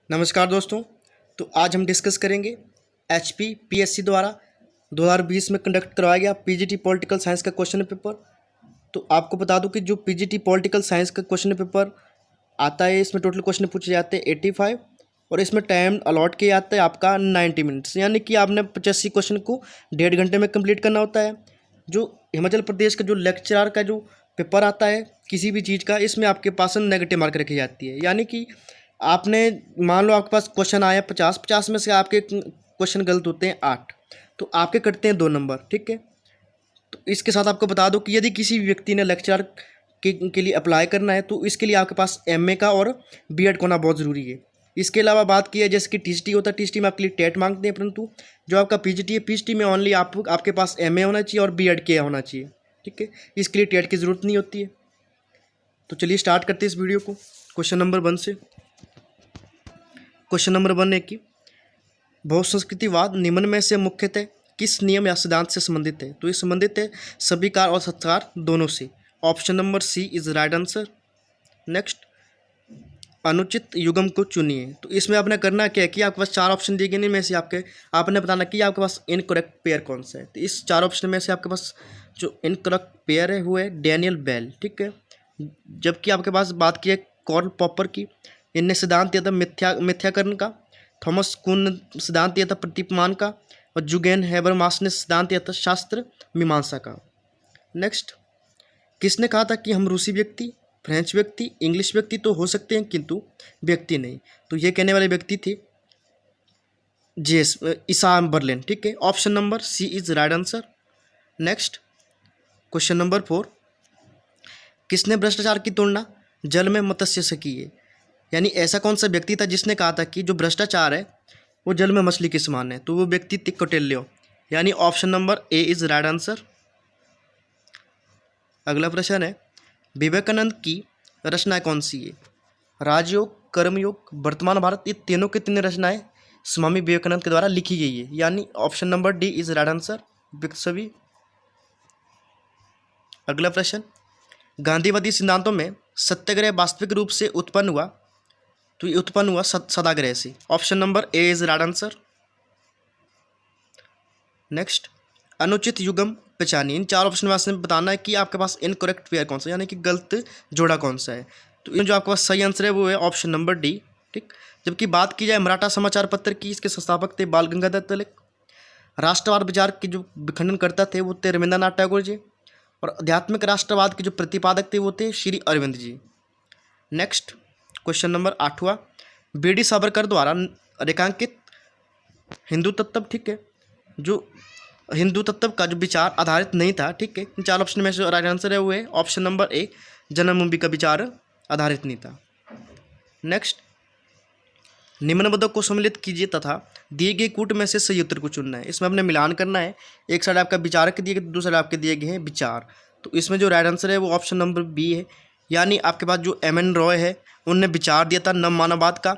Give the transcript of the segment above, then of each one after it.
नमस्कार दोस्तों। तो आज हम डिस्कस करेंगे एचपी पीएससी द्वारा 2020 में कंडक्ट करवाया गया पीजीटी पॉलिटिकल साइंस का क्वेश्चन पेपर। तो आपको बता दूं कि जो पीजीटी पॉलिटिकल साइंस का क्वेश्चन पेपर आता है, इसमें टोटल क्वेश्चन पूछे जाते हैं 85 और इसमें टाइम अलॉट किया जाता है आपका 90 मिनट्स, यानी कि आपने 85 क्वेश्चन को 1.5 घंटे में कंप्लीट करना होता है। जो हिमाचल प्रदेश का जो लेक्चरर का जो पेपर आता है किसी भी चीज़ का, इसमें आपके पास नेगेटिव मार्क रखी जाती है, यानी कि आपने मान लो आपके पास क्वेश्चन आया 50 में से आपके क्वेश्चन गलत होते हैं 8, तो आपके कटते हैं 2 नंबर। ठीक है। तो इसके साथ आपको बता दो कि यदि किसी व्यक्ति ने लेक्चरर के लिए अप्लाई करना है तो इसके लिए आपके पास एमए का और बीएड होना बहुत ज़रूरी है। इसके अलावा बात की है जैसे कि टीजीटी होता है, टीजीटी में आपके लिए टेट मांगते हैं, परंतु जो आपका पीजीटी है, पीजीटी में ओनली आपके पास एमए होना चाहिए और बीएड किया होना चाहिए। ठीक है, इसके लिए टेट की ज़रूरत नहीं होती है। तो चलिए स्टार्ट करते हैं इस वीडियो को क्वेश्चन नंबर 1 से। क्वेश्चन नंबर 1 है कि बहुसंस्कृतिवाद निम्न में से मुख्यतः किस नियम या सिद्धांत से संबंधित है? तो ये संबंधित है स्वीकार और सत्कार दोनों से। Option number C is right answer. Next, अनुचित युग्म को चुनिए। तो इसमें आपने करना क्या है कि आपके पास 4 ऑप्शन दिए गए, इनमें से आपने बताना कि आपके पास इनकरेक्ट पेयर कौन सा है। तो इस 4 ऑप्शन में से आपके पास जो इनकरेक्ट पेयर है वो है डैनियल बेल। ठीक है। जबकि आपके पास बात की है कॉर्ल पॉपर की, इनने सिद्धांत दिया था मिथ्याकरण का। थॉमस कुन ने सिद्धांत दिया था प्रतिमान का। और जुगेन हेबरमास ने सिद्धांत दिया था शास्त्र मीमांसा का। नेक्स्ट, किसने कहा था कि हम रूसी व्यक्ति, फ्रेंच व्यक्ति, इंग्लिश व्यक्ति तो हो सकते हैं किंतु व्यक्ति नहीं? तो ये कहने वाले व्यक्ति थे ईसा बर्लिन। ठीक है, option number C is right answer. Next, question number 4, किसने भ्रष्टाचार की तुलना जल में मत्स्य से की है? यानी ऐसा कौन सा व्यक्ति था जिसने कहा था कि जो भ्रष्टाचार है वो जल में मछली के समान है? तो वो व्यक्ति थी कौटिल्य, यानी option number A is right answer. अगला प्रश्न है, विवेकानंद की रचनाएं कौन सी है? राजयोग, कर्मयोग, वर्तमान भारत, ये तीनों की तीनों रचनाएं स्वामी विवेकानंद के द्वारा लिखी गई है, यानी option number D is right answer, सभी। अगला प्रश्न, गांधीवादी सिद्धांतों में सत्याग्रह वास्तविक रूप से उत्पन्न हुआ? तो ये उत्पन्न हुआ सत्याग्रह से। Option number A is right answer. Next, अनुचित युग्म पहचानिए। इन 4 ऑप्शन में से बताना है कि आपके पास इनकरेक्ट पेयर कौन सा, यानी कि गलत जोड़ा कौन सा है। तो इन जो आपके पास सही आंसर है वो है ऑप्शन नंबर डी। ठीक। जबकि बात की जाए मराठा समाचार पत्र की, इसके संस्थापक थे बाल गंगाधर तिलक। राष्ट्रवाद विचार के जो विखंडन करता थे वो थे रविंद्रनाथ टैगोर जी। और आध्यात्मिक राष्ट्रवाद के जो प्रतिपादक थे वो थे Shri Arvind ji. Next, question number 8वां, बी डी सावरकर द्वारा रेखांकित हिंदू तत्व। ठीक है, जो हिंदू तत्व का जो विचार आधारित नहीं था। ठीक है, इन 4 ऑप्शन में से राइट आंसर है वो है ऑप्शन नंबर ए, जन्मभूमि का विचार आधारित नहीं था। नेक्स्ट, निम्नबद्धों को सम्मिलित कीजिए तथा दिए गए कूट में से सही उत्तर को चुनना है। इसमें हमने मिलान करना है, एक साइड आपका विचारक दिए गए, दूसरा साइड आपके दिए गए हैं विचार। तो इसमें जो राइट आंसर है वो ऑप्शन नंबर बी है, यानी आपके पास जो एम एन रॉय है उनने विचार दिया था नव मानववाद का,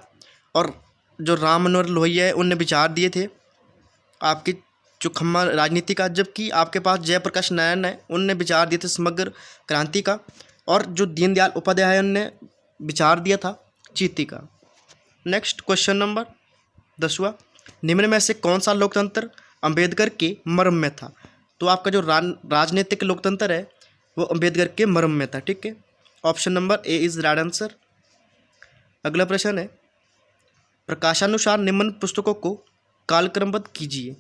और जो राम मनोहर लोहिया है उनने विचार दिए थे आपकी जो खम्मा राजनीति का। जबकि आपके पास जयप्रकाश नारायण है उनने विचार दिए थे समग्र क्रांति का, और जो दीनदयाल उपाध्याय उनने विचार दिया था चीती का। नेक्स्ट, क्वेश्चन नंबर 10वां, निम्न में से कौन सा लोकतंत्र अंबेडकर के मर्म में था? तो आपका जो राजनीतिक लोकतंत्र है वो अंबेडकर के मर्म में था। ठीक है, option number A is right answer. अगला प्रश्न है, प्रकाशानुसार निम्न पुस्तकों को कालक्रमबद्ध कीजिए।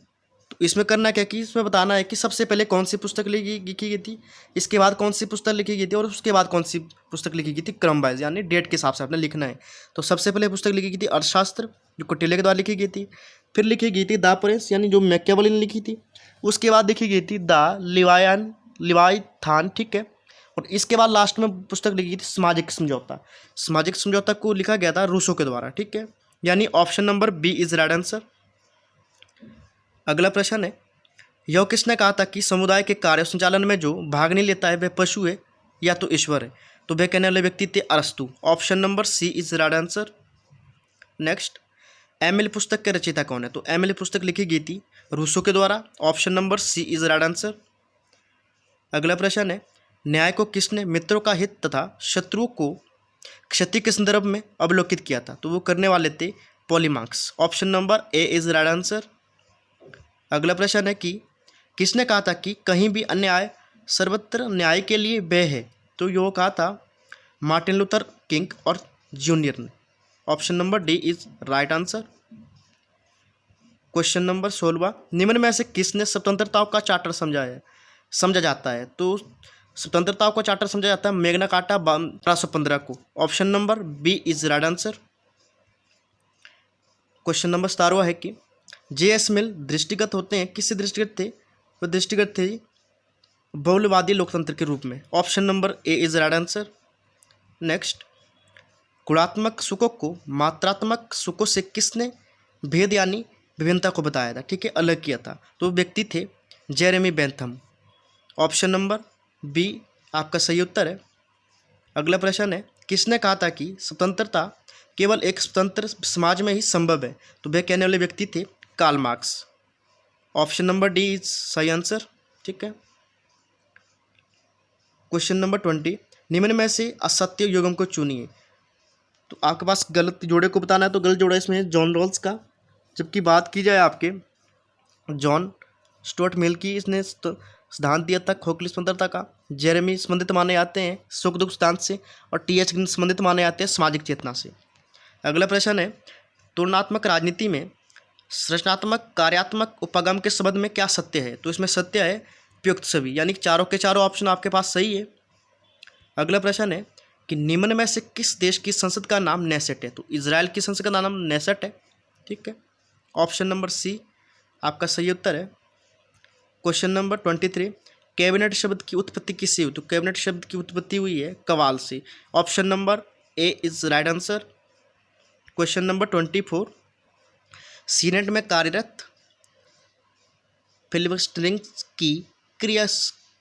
तो इसमें करना क्या कि इसमें बताना है कि सबसे पहले कौन सी पुस्तक लिखी गई थी, इसके बाद कौन सी पुस्तक लिखी गई थी, और उसके बाद कौन सी पुस्तक लिखी गई थी, क्रम वाइज, यानी डेट के हिसाब से आपने लिखना है। तो सबसे पहले पुस्तक लिखी गई थी अर्थशास्त्र, जो कौटिल्य के द्वारा लिखी गई थी। फिर लिखी गई थी द प्रेस, यानी जो मैकियावेली ने लिखी थी। उसके बाद लिखी गई थी द लिवाइथान। ठीक है, और इसके बाद लास्ट में पुस्तक लिखी गई थी सामाजिक समझौता। सामाजिक समझौता को लिखा गया था रूसो के द्वारा। ठीक है, यानी option number B is right answer. अगला प्रश्न है, यह किसने कहा था कि समुदाय के कार्य संचालन में जो भाग नहीं लेता है वह पशु है या तो ईश्वर है? तो वह कहने वाले व्यक्ति थे अरस्तु। Option number C is right answer. Next, Emile पुस्तक के रचयिता कौन है? तो एमिली पुस्तक लिखी गई थी रूसो के द्वारा। Option number C is right answer. अगला प्रश्न है, न्याय को किसने मित्रों का हित तथा शत्रुओं को क्षति के संदर्भ में अवलोकित किया था? तो वो करने वाले थे पॉलीमार्क्स। Option number A is right answer. अगला प्रश्न है कि किसने कहा था कि कहीं भी अन्याय सर्वत्र न्याय के लिए वह है? तो यो कहा था मार्टिन लूथर किंग और जूनियर ने। Option number D is right answer. Question number 16, निम्न में से किसने स्वतंत्रताओं का चार्टर समझा जाता है? तो स्वतंत्रताओं का चार्टर समझा जाता है मैग्ना कार्टा 1815 को। Option number B is right answer. Question number 17 है कि जे.एस. मिल दृष्टिगत होते हैं, किससे दृष्टिगत थे? वो दृष्टिगत थे बहुलवादी लोकतंत्र के रूप में। Option number A is right answer. Next, गुणात्मक सुखों को मात्रात्मक सुखों से किसने भेद यानी विभिन्नता को बताया था? ठीक है, अलग किया था। तो व्यक्ति थे Jeremy Bentham. Option number B आपका सही उत्तर है। अगला प्रश्न है, किसने कहा था कि स्वतंत्रता केवल एक स्वतंत्र समाज में ही संभव है? तो वह कहने वाले व्यक्ति थे Karl Marx. Option number D is सही आंसर। ठीक है। क्वेश्चन नंबर 20, निम्न में से असत्य युग्म को चुनिए। तो आपके पास गलत जोड़े को बताना है, तो गलत जोड़ा इसमें है जॉन रॉल्स का। जबकि बात की जाए आपके जॉन स्टुअर्ट मिल की, इसने सिद्धांत दिया था खोखली स्वतंत्रता का। जेरेमी संबंधित माने जाते हैं सुख दुख सिद्धांत से, और टी.एच. ग्रीन संबंधित माने जाते हैं सामाजिक चेतना से। अगला प्रश्न है, तुलनात्मक राजनीति में संरचनात्मक कार्यात्मक उपगम के संबंध में क्या सत्य है? तो इसमें सत्य है उपयुक्त सभी, यानी कि चारों के चारों ऑप्शन आपके पास सही है। अगला प्रश्न है कि निम्न में से किस देश की संसद का नाम नेसेट है? तो इजराइल की संसद का नाम नेसेट है। ठीक है, ऑप्शन नंबर सी आपका सही उत्तर है। क्वेश्चन नंबर 23, कैबिनेट शब्द की उत्पत्ति किससे हुई? तो कैबिनेट शब्द की उत्पत्ति हुई है कवाल से। Option number A is right answer. Question number 24, senate में कार्यरत फिलिबस्टरिंग की क्रिया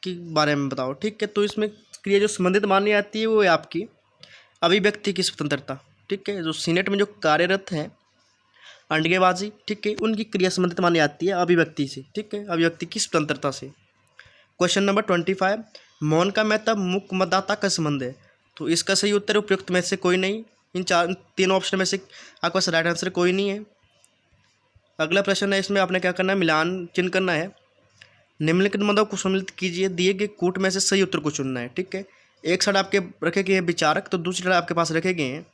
के बारे में बताओ। ठीक है, तो इसमें क्रिया जो संबंधित मानी जाती है वो है आपकी अभिव्यक्ति की स्वतंत्रता। ठीक है, जो सीनेट में जो कार्यरत हैं अंडगेबाजी, ठीक है, उनकी क्रिया संबंधित मानी जाती है अभिव्यक्ति से। ठीक है, अभिव्यक्ति की स्वतंत्रता से। क्वेश्चन नंबर 25, मौन का महत्व मुख्य मतदाता का संबंध है? तो इसका सही उत्तर उपयुक्त में से कोई नहीं। इन तीन ऑप्शन में से आपके पास राइट आंसर कोई नहीं है। अगला प्रश्न है, इसमें आपने क्या करना है, मिलान चिन्ह करना है। निम्नलिखित मदों को सम्मिलित कीजिए, दिए गए कूट में से सही उत्तर को चुनना है। ठीक है, एक साइड आपके रखे गए हैं विचारक, तो दूसरी साइड आपके पास रखे गए हैं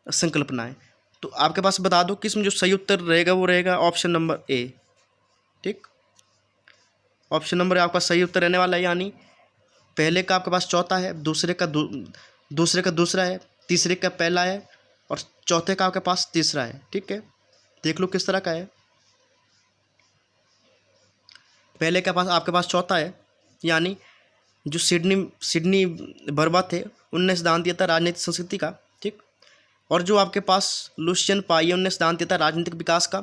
संकल्पनाएं। तो आपके पास बता दो कि इसमें जो सही उत्तर रहेगा वो रहेगा ऑप्शन नंबर ए। ठीक, ऑप्शन नंबर आपका सही उत्तर रहने वाला है, यानी पहले का आपके पास चौथा है, दूसरे का दूसरा है, तीसरे का पहला है, और चौथे का आपके पास तीसरा है। ठीक है, देख लो किस तरह का है। पहले के पास आपके पास चौथा है, यानी जो सिडनी बर्बा थे उनने सिद्धांत दिया था राजनीतिक संस्कृति का। ठीक, और जो आपके पास लुसियन पाई उनने सिद्धांत दिया था राजनीतिक विकास का,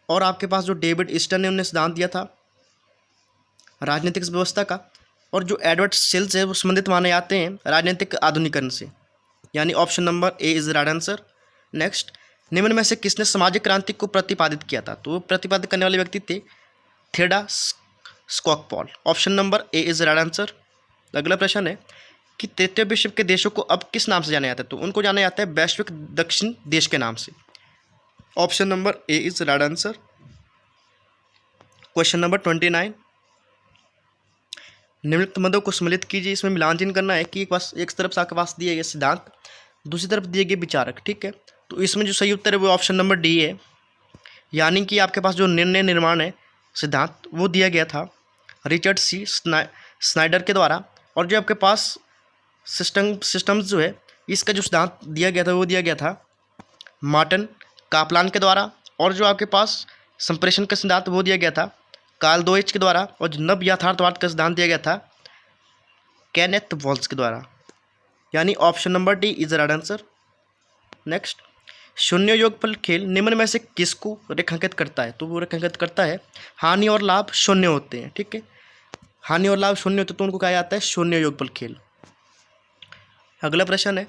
और आपके पास जो डेविड ईस्टन ने उनने सिद्धांत दिया था राजनीतिक व्यवस्था का, और जो एडवर्ड सेल्स है वो संबंधित माने जाते हैं राजनीतिक आधुनिकरण से, यानी option number A is right answer. Next, निम्न में से किसने सामाजिक क्रांति को प्रतिपादित किया था? तो वो प्रतिपादित करने वाले व्यक्ति थे Theda Skocpol. Option number A is right answer. अगला प्रश्न है कि तृतीय विश्व के देशों को अब किस नाम से जाना जाता है? तो उनको जाना जाता है वैश्विक दक्षिण देश के नाम से। Option number A is right answer. Question number 29, निम्नलिखित मदों को सम्मिलित कीजिए। इसमें मिलान चिन्ह करना है कि एक तरफ से आपके पास दिए गए सिद्धांत, दूसरी तरफ दिए गए विचारक। ठीक है, तो इसमें जो सही उत्तर है वो ऑप्शन नंबर डी है, यानी कि आपके पास जो निर्णय निर्माण है सिद्धांत वो दिया गया था रिचर्ड सी स्नाइडर के द्वारा, और जो आपके पास सिस्टम्स जो है इसका जो सिद्धांत दिया गया था वो दिया गया था मार्टिन कापलान के द्वारा, और जो आपके पास संप्रेषण का सिद्धांत वो दिया गया था कार्ल डोइच के द्वारा, और जो नव यथार्थवाद का सिद्धांत दिया गया था केनेथ वॉल्स के द्वारा, यानी option number D is right answer. Next, शून्य योगफल खेल निम्न में से किसको रेखांकित करता है? तो वो रेखांकित करता है हानि और लाभ शून्य होते हैं। ठीक है, हानि और लाभ शून्य होते तो उनको कहा जाता है शून्य योगफल खेल। अगला प्रश्न है,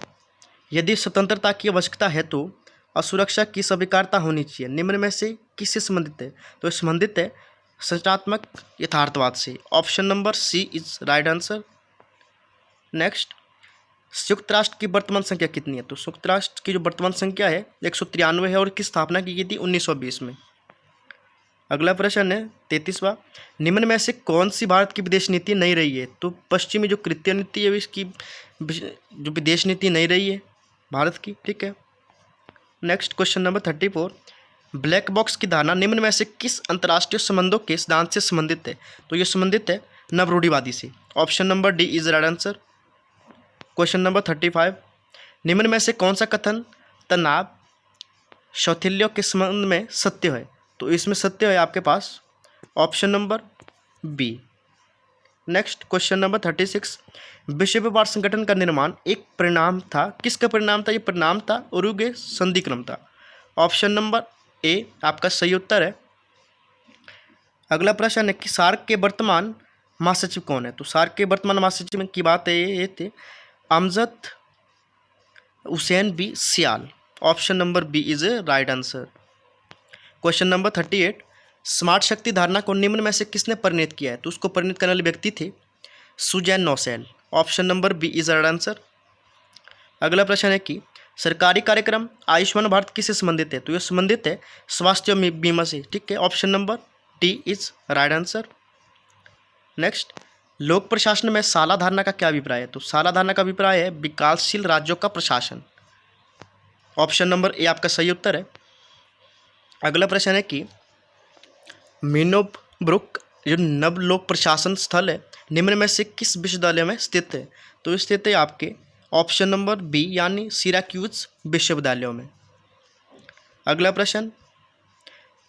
यदि स्वतंत्रता की आवश्यकता है तो असुरक्षा की स्वीकारता होनी चाहिए, निम्न में से किससे संबंधित है? तो संबंधित है संरचनात्मक यथार्थवाद से। Option number C is right answer. Next, संयुक्त राष्ट्र की वर्तमान संख्या कितनी है? तो संयुक्त राष्ट्र की जो वर्तमान संख्या है 193 है और इसकी स्थापना की गई थी 1920 में। अगला प्रश्न है 33वां, निम्न में से कौन सी भारत की विदेश नीति नहीं रही है? तो पश्चिमी जो कृत्य नीति है इसकी जो विदेश नीति नहीं रही है भारत की, ठीक है। Next question number 34, black box की धारणा निम्न में से किस अंतर्राष्ट्रीय संबंधों के सिद्धांत से संबंधित है? तो ये संबंधित है नवरूढ़िवादी से। Option number D is right answer. Question number 35, निम्न में से कौन सा कथन तनाव शौथिल्यों के संबंध में सत्य है? तो इसमें सत्य है आपके पास option number B. Next question number 36, विश्व व्यापार संगठन का निर्माण एक परिणाम था, किसका परिणाम था? ये परिणाम था उरुग्वे संधि क्रम था। ऑप्शन नंबर ए आपका सही उत्तर है। अगला प्रश्न है कि सार्क के वर्तमान महासचिव कौन है? तो सार्क के वर्तमान महासचिव की बात है ये थे Amjad Hussain B Sial. Option number B is a right answer. Question number 38, smart शक्ति धारणा को निम्न में से किसने परिणत किया है? तो उसको परिणत करने वाले व्यक्ति थे Suzanne Nossel. Option number B is right answer. अगला प्रश्न है कि सरकारी कार्यक्रम आयुष्मान भारत किससे संबंधित है? तो यह संबंधित है स्वास्थ्य बीमा से, ठीक है। Option number D is right answer. Next, लोक प्रशासन में साला धारणा का क्या अभिप्राय है? तो साला धारणा का अभिप्राय है विकासशील राज्यों का प्रशासन। ऑप्शन नंबर ए आपका सही उत्तर है। अगला प्रश्न है कि मीनोब्रुक जो नव लोक प्रशासन स्थल है निम्न में से किस विश्वविद्यालय में स्थित है? तो स्थित है आपके ऑप्शन नंबर बी यानी सिराक्यूज विश्वविद्यालयों में। अगला प्रश्न,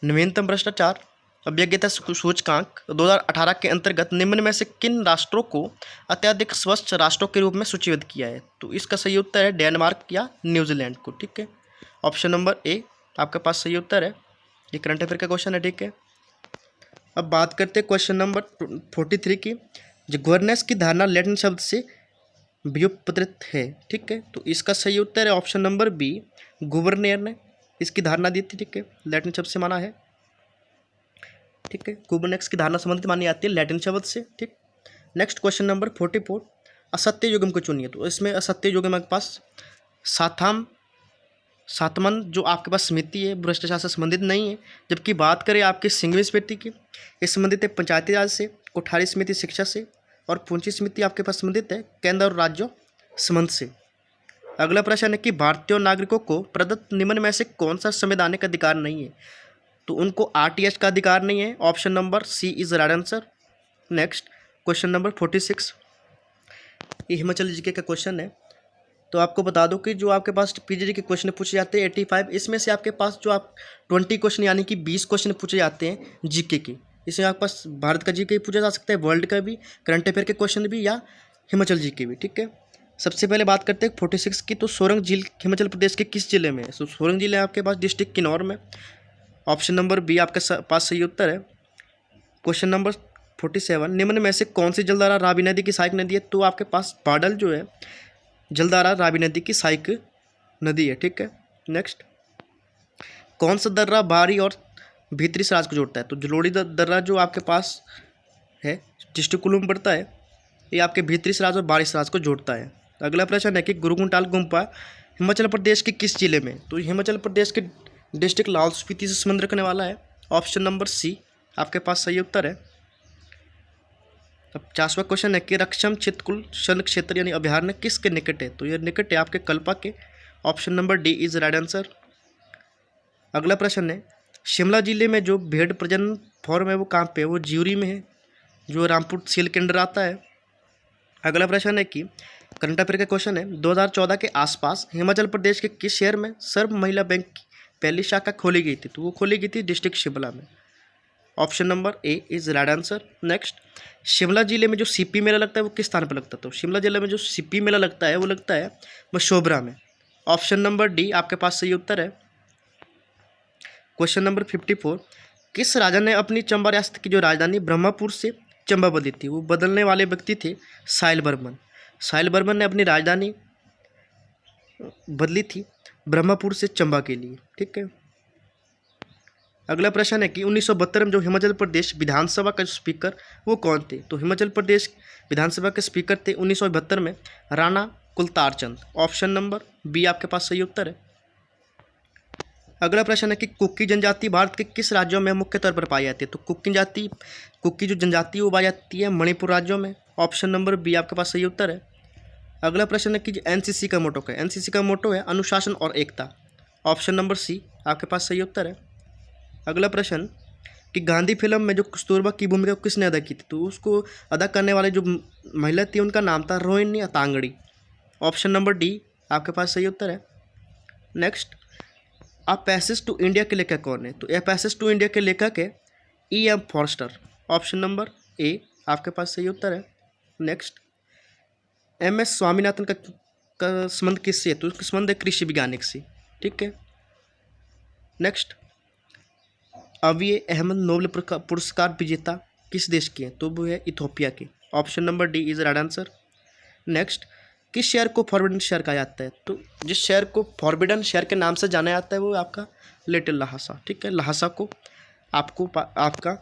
नवीनतम भ्रष्टाचार अभिज्ञता सूचकांक 2018 के अंतर्गत निम्न में से किन राष्ट्रों को अत्यधिक स्वच्छ राष्ट्रों के रूप में सूचीबद्ध किया है? तो इसका सही उत्तर है डेनमार्क या न्यूजीलैंड को, ठीक है। ऑप्शन नंबर ए आपके पास सही उत्तर है। ये करंट अफेयर का क्वेश्चन है, ठीक है। अब बात करते हैं क्वेश्चन नंबर 43 की, जो गवर्नेंस की धारणा लैटिन शब्द से व्युत्पत्त है, ठीक है। तो इसका सही उत्तर है ऑप्शन नंबर बी, गवर्नेर ने इसकी धारणा दी थी, ठीक है। लैटिन शब्द से माना है, ठीक है। गवर्नेंस की धारणा संबंधित मानी जाती है लैटिन शब्द से, ठीक। नेक्स्ट क्वेश्चन नंबर 44, असत्य युग्म को चुनिए। तो इसमें असत्य युग्म आपके पास सातमन जो आपके पास समिति है भ्रष्टाचार से संबंधित नहीं है। जबकि बात करें आपकी सिंघवी समिति की, ये संबंधित है पंचायती राज से, कोठारी समिति शिक्षा से, और पूंजी समिति आपके पास संबंधित है केंद्र और राज्यों संबंध से। अगला प्रश्न है कि भारतीय नागरिकों को प्रदत्त निम्न में से कौन सा संवैधानिक अधिकार नहीं है? तो उनको आरटीएच का अधिकार नहीं है। Option number C is right answer. Next question number 46, ये हिमाचल जीके का क्वेश्चन है। तो आपको बता दो कि जो आपके पास पीजीडी के क्वेश्चन पूछे जाते हैं 85, इसमें से आपके पास जो आप 20 क्वेश्चन यानी कि 20 क्वेश्चन पूछे जाते हैं जीके के। इसमें आपके पास भारत का जीके पूछा जा सकता है, वर्ल्ड का भी, करंट अफेयर के क्वेश्चन भी, या हिमाचल जीके भी, ठीक है। सबसे पहले बात करते हैं 46 की। तो सोरंग झील हिमाचल प्रदेश के किस जिले में है? तो सोरंग जिले आपके पास डिस्ट्रिक्ट किन्नौर में। ऑप्शन नंबर बी आपके पास सही उत्तर है। क्वेश्चन नंबर 47, निम्न में से कौन सी जलधारा रावी नदी की सहायक नदी है? तो आपके पास बाडल जो है जलधारा रावी नदी की सहायक नदी है, ठीक है। नेक्स्ट, कौन सा दर्रा बाहरी और भीतरी सराज को जोड़ता है? तो जलोड़ी दर्रा जो आपके पास है डिस्ट्रिक्ट कुल्लू में पड़ता है, ये आपके भीतरी सराज और बाहरी सराज को जोड़ता है। अगला प्रश्न है कि गुरुकुंटाल गुम्पा हिमाचल प्रदेश के किस जिले में? तो हिमाचल प्रदेश के डिस्ट्रिक्ट लाहौल स्पीति से संबंध रखने वाला है। ऑप्शन नंबर सी आपके पास सही उत्तर है। अब 50वां क्वेश्चन है कि रक्षम चितकुल शन क्षेत्र यानी अभयारण्य किसके निकट है? तो यह निकट है आपके कल्पा के। Option number D is right answer. अगला प्रश्न है, शिमला जिले में जो भेड़ प्रजनन फॉर्म है वो कहाँ पे है? वो ज्यूरी में है, जो रामपुर सील के अंडर आता है। अगला प्रश्न है कि करंट अफेयर का क्वेश्चन है, 2014 के आसपास हिमाचल प्रदेश के किस शहर में सर्व महिला बैंक की पहली शाखा खोली गई थी? तो वो खोली गई थी डिस्ट्रिक्ट शिमला में। Option number A is right answer. Next, Shimla जिले में जो सीपी मेला लगता है वो किस स्थान पर लगता है? तो शिमला जिले में जो सीपी मेला लगता है वो लगता है मशोबरा में। ऑप्शन नंबर डी आपके पास सही उत्तर है। क्वेश्चन नंबर 54, किस राजा ने अपनी चंबा रियासत की जो राजधानी ब्रह्मपुर से चंबा बदली थी? वो बदलने वाले व्यक्ति थे साहिल बर्मन। साहिल बर्मन ने अपनी राजधानी बदली थी ब्रह्मपुर से चंबा के लिए, ठीक है। अगला प्रश्न है कि 1972 में जो हिमाचल प्रदेश विधानसभा का स्पीकर वो कौन थे? तो हिमाचल प्रदेश विधानसभा के स्पीकर थे 1972 में राणा कुलतार चंद। ऑप्शन नंबर बी आपके पास सही उत्तर है। अगला प्रश्न है कि कुकी जनजाति भारत के किस राज्यों में मुख्य तौर पर पाई जाती है? तो कुकी जो जनजाति है वो पाई जाती है मणिपुर राज्यों में। ऑप्शन नंबर बी आपके पास सही उत्तर है। अगला प्रश्न है कि एनसीसी का मोटो क्या है? एनसीसी का मोटो है अनुशासन और एकता। ऑप्शन नंबर सी आपके पास सही उत्तर है। अगला प्रश्न कि गांधी फिल्म में जो कस्तूरबा की भूमिका किसने अदा की थी? तो उसको अदा करने वाले जो महिला थी उनका नाम था Rohini Tangri. Option number D आपके पास सही उत्तर है। Next, a passage to India के लेखक कौन है? तो ए पैसेज टू इंडिया के लेखक है E.M. फॉरेस्टर। ऑप्शन नंबर ए आपके पास सही उत्तर है। Next, M.S. स्वामीनाथन का संबंध किससे है? तो उसका संबंध है कृषि वैज्ञानिक से। ठीक है। नेक्स्ट, अवी अहमद नोबेल पुरस्कार विजेता किस देश की है? तो वो है इथोपिया की। Option number D is right answer. Next, किस शहर को फॉरबिडन शहर कहा जाता है? तो जिस शहर को फॉरबिडन शहर के नाम से जाना जाता है वो आपका लिटिल लहासा। ठीक है, लहासा को आपका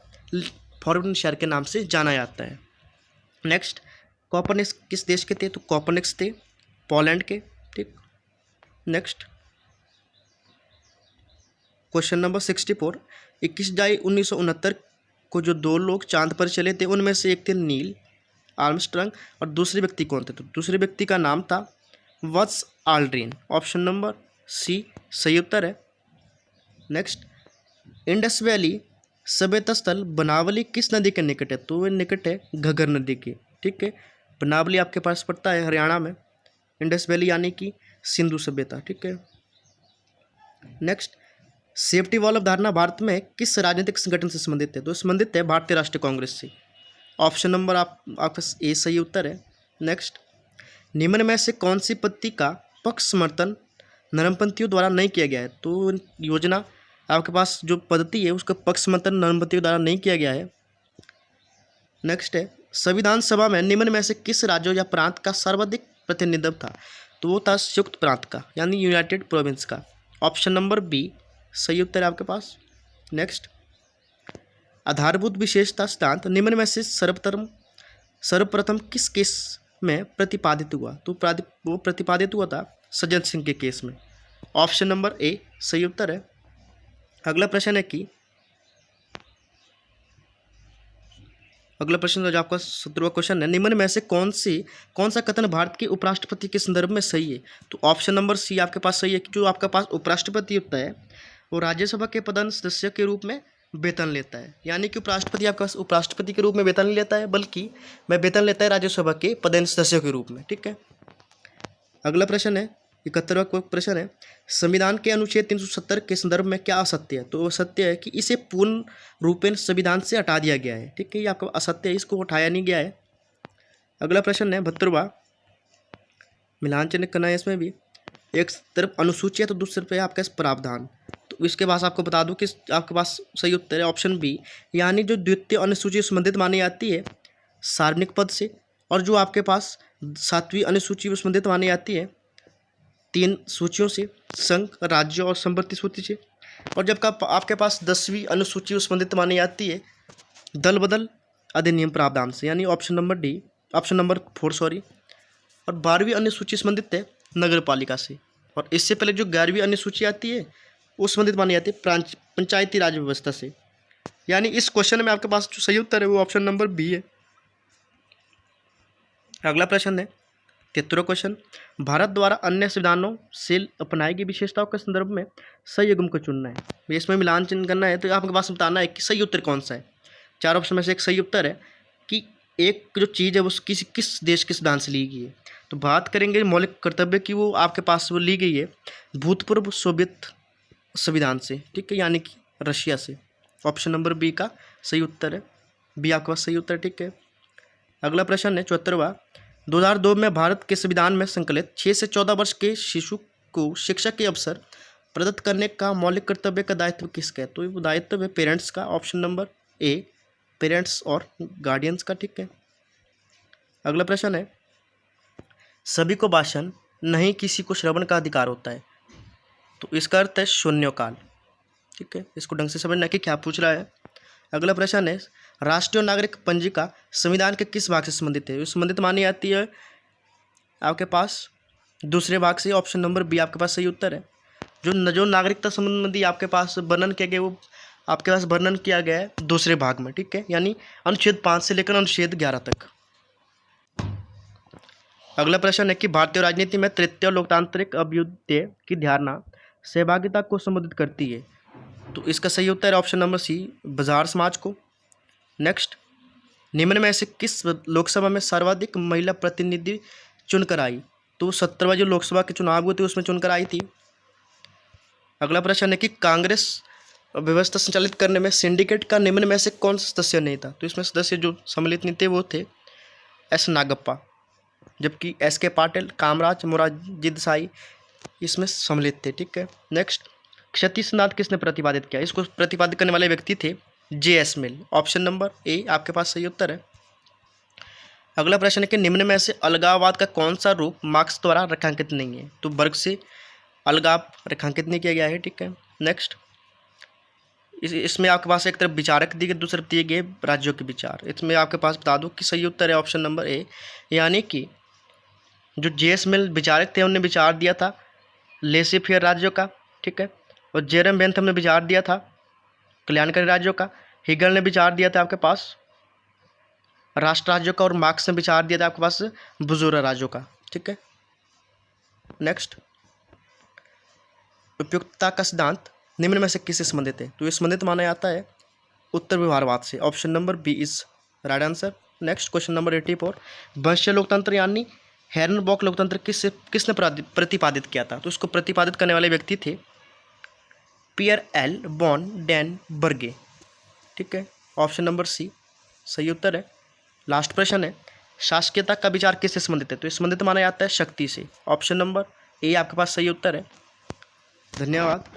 फॉरबिडन शहर के नाम से जाना जाता है। नेक्स्ट, कोपरनिकस किस देश के थे? तो कोपरनिकस थे पोलैंड के। ठीक। नेक्स्ट, क्वेश्चन नंबर 64, 21 जुलाई 1969 को जो 2 लोग चांद पर चले थे उनमें से एक थे नील आर्मस्ट्रांग और दूसरे व्यक्ति कौन थे? तो दूसरे व्यक्ति का नाम था Buzz Aldrin. Option number C सही उत्तर है। नेक्स्ट, इंडस वैली सभ्यता स्थल बनावली किस नदी के निकट है? तो वह निकट है घग्गर नदी के। ठीक है, बनावली आपके पास पड़ता है हरियाणा में। इंडस वैली यानी कि सिंधु सभ्यता। ठीक है। नेक्स्ट, सेफ्टी वॉल अवधारणा भारत में किस राजनीतिक संगठन से संबंधित है? तो संबंधित है भारतीय राष्ट्रीय कांग्रेस से। ऑप्शन नंबर आपका ए सही उत्तर है। नेक्स्ट, निम्न में से कौन सी पद्धति का पक्ष समर्थन नरमपंथियों द्वारा नहीं किया गया है? तो योजना आपके पास जो पद्धति है उसका पक्ष समर्थन नरमपंथियों द्वारा नहीं किया गया है। नेक्स्ट है, संविधान सभा में निम्न में से किस राज्यों या प्रांत का सर्वाधिक प्रतिनिधित्व था? तो वो था संयुक्त प्रांत का यानी यूनाइटेड प्रोविंस का। ऑप्शन नंबर बी सही उत्तर है आपके पास। नेक्स्ट, आधारभूत विशेषता सिद्धांत निम्न में से सर्वप्रथम किस केस में प्रतिपादित हुआ? तो वो प्रतिपादित हुआ था सज्जन सिंह के केस में। ऑप्शन नंबर ए सही उत्तर है। अगला प्रश्न है कि अगला प्रश्न जो आपका 17वां क्वेश्चन है, निम्न में से कौन सा कथन भारत के उपराष्ट्रपति के संदर्भ में सही है? तो ऑप्शन नंबर सी आपके पास सही है कि जो आपके पास उपराष्ट्रपति होता है वो राज्यसभा के प्रधान सदस्य के रूप में वेतन लेता है। यानी कि उपराष्ट्रपति आपका उपराष्ट्रपति के रूप में वेतन नहीं लेता है बल्कि वह वेतन लेता है राज्यसभा के प्रधान सदस्यों के रूप में। ठीक है। अगला प्रश्न है 71वां प्रश्न है, संविधान के अनुच्छेद 370 के संदर्भ में क्या असत्य है? तो वो सत्य है कि इसे पूर्ण रूपेण संविधान से हटा दिया गया है। ठीक है, ये आपका असत्य है, इसको हटाया नहीं गया है। अगला प्रश्न है 72वां, मिलान चिन्ह करना है इसमें भी। एक तरफ अनुसूची है तो दूसरी तरफ है आपके पास प्रावधान। तो इसके पास आपको बता दूं कि आपके पास सही उत्तर है ऑप्शन बी, यानी जो द्वितीय अनुसूची संबंधित मानी जाती है सार्वजनिक पद से, और जो आपके पास 7वीं अनुसूची संबंधित मानी जाती है 3 सूचियों से, संघ, राज्य और संपत्ति सूची से, और जब आपके पास 10वीं अनुसूची संबंधित मानी जाती है दल बदल अधिनियम प्रावधान से, यानी ऑप्शन नंबर 4 सॉरी। और 12वीं अनुसूची संबंधित है नगर पालिका से, और इससे पहले जो 11वीं अनुसूची आती है वो संबंधित मानी जाती है पंचायती राज व्यवस्था से। यानी इस क्वेश्चन में आपके पास जो सही उत्तर है वो ऑप्शन नंबर बी है। अगला प्रश्न है 73वां क्वेश्चन, भारत द्वारा अन्य संविधानों से अपनाई गई विशेषताओं के संदर्भ में सही युग्म को चुनना है। इसमें मिलान चिन्ह करना है, तो आपके पास बताना है कि सही उत्तर कौन सा है। 4 ऑप्शन में से एक सही उत्तर है कि एक जो चीज़ है वो किस देश के सिद्धांत से ली गई है। तो बात करेंगे मौलिक कर्तव्य की, वो आपके पास वो ली गई है भूतपूर्व सोवियत संविधान से। ठीक है, यानी कि रशिया से। ऑप्शन नंबर बी का सही उत्तर है, बी आपके पास सही उत्तर। ठीक है। अगला प्रश्न है 74वां, 2002 में भारत के संविधान में संकलित 6 से 14 वर्ष के शिशु को शिक्षा के अवसर प्रदत्त करने का मौलिक कर्तव्य का दायित्व किसका है? तो ये दायित्व है पेरेंट्स का। ऑप्शन नंबर ए पेरेंट्स और गार्डियंस का। ठीक है। अगला प्रश्न है, सभी को भाषण नहीं किसी को श्रवण का अधिकार होता है। तो इसका अर्थ है शून्यकाल। ठीक है, इसको ढंग से समझना कि क्या पूछ रहा है। अगला प्रश्न है, राष्ट्रीय नागरिक पंजिका संविधान के किस भाग से संबंधित है? संबंधित मानी जाती है आपके पास दूसरे भाग से, ऑप्शन नंबर बी आपके पास सही उत्तर है। जो नागरिकता संबंधी आपके पास वर्णन किया गया वो आपके पास वर्णन किया गया है दूसरे भाग में, ठीक है, यानी अनुच्छेद 5 से लेकर अनुच्छेद 11 तक। अगला प्रश्न है कि भारतीय राजनीति में तृतीय लोकतांत्रिक अभ्युदय की धारणा सहभागिता को संबोधित करती है। तो इसका सही उत्तर है ऑप्शन नंबर सी, बाजार समाज को। नेक्स्ट, निम्न में से किस लोकसभा में सर्वाधिक महिला प्रतिनिधि चुनकर आई? तो 17वां जो लोकसभा के चुनाव हुए थे उसमें चुनकर आई थी। अगला प्रश्न है कि कांग्रेस व्यवस्था संचालित करने में सिंडिकेट का निम्न में से कौन सा सदस्य नहीं था? तो इसमें सदस्य जो सम्मिलित नहीं थे वो थे एस नागप्पा, जबकि एस के पाटिल, कामराज, मोरारजी देसाई इसमें सम्मिलित थे, ठीक है। नेक्स्ट, क्षति सिद्धांत किसने प्रतिपादित किया? इसको प्रतिपादित करने वाले व्यक्ति थे जे.एस. मिल। ऑप्शन नंबर ए आपके पास सही उत्तर है। अगला प्रश्न है कि निम्न में से अलगाववाद का कौन सा रूप मार्क्स द्वारा रेखांकित नहीं है? तो वर्ग से अलगाव रेखांकित नहीं किया गया है, ठीक है। नेक्स्ट, इसमें आपके पास एक तरफ विचारक दिए गए, दूसरी तरफ दिए गए राज्यों के विचार। इसमें आपके पास बता दूं कि सही उत्तर है ऑप्शन नंबर ए, यानी कि जो जे.एस. मिल विचारक थे उन्होंने विचार दिया था लेसे फेयर राज्यों का, ठीक है, और जेरम बेंथम ने विचार दिया था कल्याणकारी राज्यों का, हिगल ने विचार दिया था आपके पास राष्ट्र राज्यों का, और मार्क्स ने विचार दिया था आपके पास बुजुर्ग राज्यों का, ठीक है। नेक्स्ट, उपयुक्तता का सिद्धांत निम्न में से किससे संबंधित है? तो ये संबंधित माना जाता है उत्तर व्यवहारवाद से। Option number B is right answer. Next, question number 84, वंशीय लोकतंत्र यानी हेरनबॉक लोकतंत्र किसने प्रतिपादित किया था? तो इसको प्रतिपादित करने वाले व्यक्ति थे पियर एल वॉन डेन बर्गे, ठीक है। ऑप्शन नंबर सी सही उत्तर है। लास्ट प्रश्न है, शासकीयता का विचार किससे संबंधित है? तो इस संबंधित माना जाता है शक्ति से। ऑप्शन नंबर ए आपके पास सही उत्तर है। धन्यवाद।